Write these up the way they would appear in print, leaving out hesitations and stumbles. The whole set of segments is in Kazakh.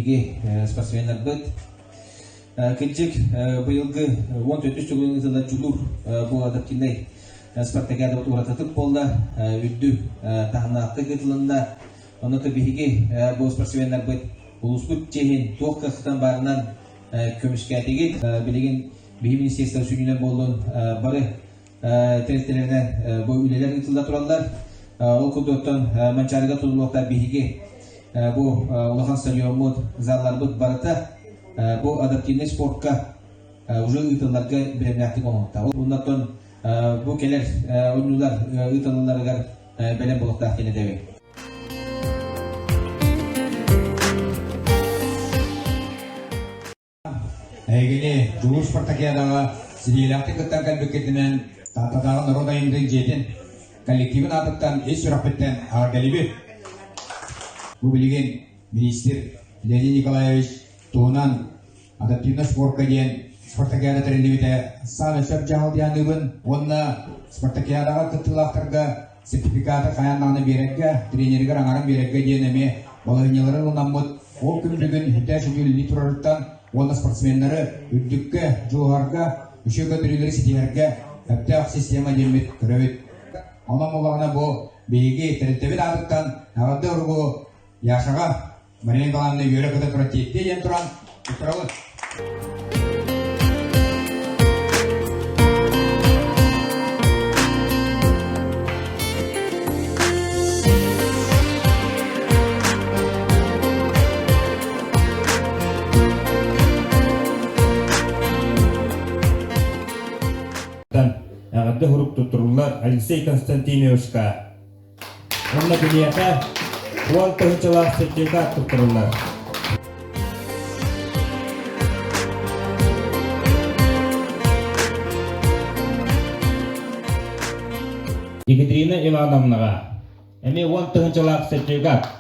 биһиги спортсменнер быт. Кылчык быйылгы 14 жылы жулур бу адаптивный спартакиада урататып болду. Үддү тахнаакты гытылында оноты биһиги бу спортсменнер быт улуспут чейин тоқ кахтан барынан көмүскө тегит билеген биһи министрликтер сүнүнөн болдун бары территориялеринен бу үлелер гытылда туралар. Ол кудоттон манчарыга тулуктар биһиги бу улахан стадионмут залларбыт барыта бу адаптивный спортка уже ытылларга биремнактык оңотта. Оннотон бу келер ойнулар ытылларга белем болуктак кенедеби. Эгени жулур спартакиадага сидилакты кыттан калбекетинен татадагы народайымдын жетин коллективин атыптан эс сураппеттен агалиби. Бу билген министр Леонид Николаевич туунан адаптивный спортка дейін спартакиада трендебите сан өсөп жаңылдыяныбын, онна спартакиадага кыттылактарга сертификаты каяннаны берекке, тренергер аңарын берекке дейін эме балагынялары лунаммыт, ол күндүгүн хүтә жүгүлі турарыттан, онна спортсменнары үддүкке, жуғарға, үшөгі түрелері сетелерге әптәқ система демет көрөбіт. Онан олағына бұл бейге тәріттебет адыттан ағады ұрғы яшаға Марин Галанны үйері күді тұрат етте ден тұран ұтыралы. Ағады ғұрып тұтырулар Алексей Константиновичка. Онна білияқа 10-жылақ сертификат тұтырулар. Екатерина Ивановнаға әме 10-жылақ сертификат.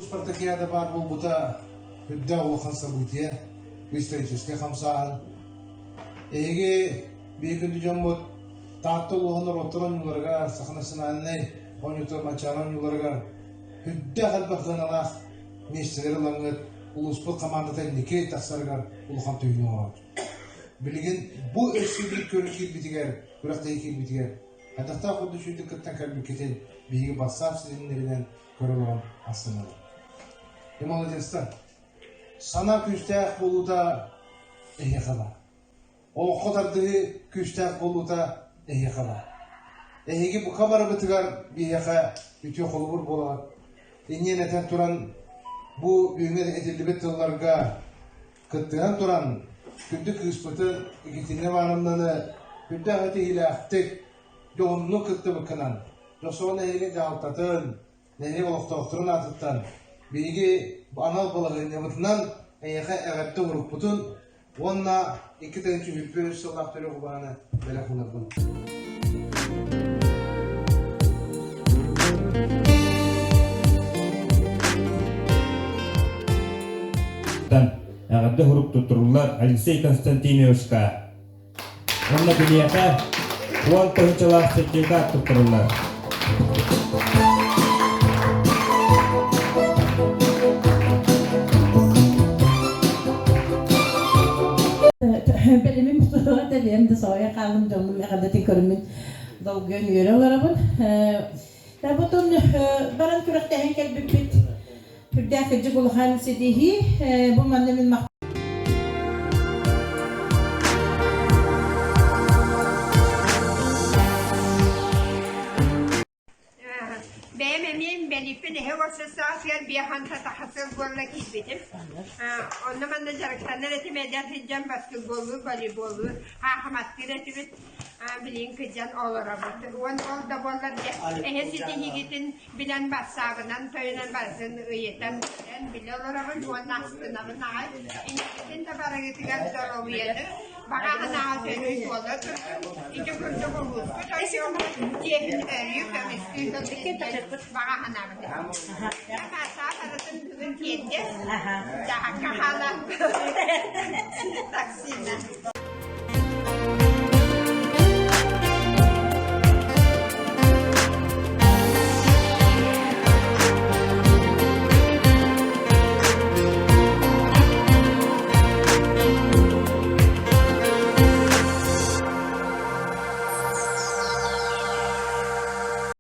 Спартакиада бар бұл бұта хүдді олыған события исторический хамсаан. Эге бейкінді жомбут таатты олығыныр отырын юларға сахнасынаннай онюты мачаран юларға хүдді қалбақтаналақ местелер лаңғыт улуспыл командата неке тақсарғар олыған түйіні оғар. Білген бұл өссілік көрі келбетігер, күрақтайы келбетігер. Әдіқта құдды шүйді күттен кәлбекетен бейгі бассап сізінлерінен көрі оған астынады. Молодецтер, сана күстәк болуда әйе қала. Ол қодарды күстәк болуда әйе қала. Әйеге бұқа бары бұтығар бейеқа үте қолы бұр болар. Енен әтен тұран бұл үйіңер әтелі беттілларға күттіған тұран күнді күспіті екетіне барымнаны күнді әті елі әқтік жоғынны күтті бұқынан. Жоқсуын әйеге жағылтатын, әйеге олықтауқтырын атыттан. Бейге анал балағын емітінен әйеға әғатты ұрып бұтын, онна 2-тәнші хүппе сыллақ түрі құбағаны бәлі құнырдың. Ағады ғұрып тұтырулар Алексей Константиновичка. Онна білияқа 10-жылақ сертификат тұтырулар. Benim mutluluğa deliyim de soğuya kaldım canım ya kadar tekrar dalgın yere varabın. Ve bunun baran kürekte henkel bir bit hürdâkıcı bulhan sidihi bu mannemin Benim belirtme hevası sahil bir hanta tahsil golla kibidim. Ondan ben de jaraktanlar etimeden hicam basketbolu, voleybolu, hamattir etibit bilin kıcan olarak. On ol da bollar ehsiti higitin bilen bassağından toyunan basın üyeten bilen olarak on astına nay. İntin de bara getiren zor oluyordu. Bana hana söylüyor oldu. İki günde bulmuş. Diyelim ölüyor ve bana hana mı? Ama saat arasın bugün kendi. Daha kahalan. Taksine.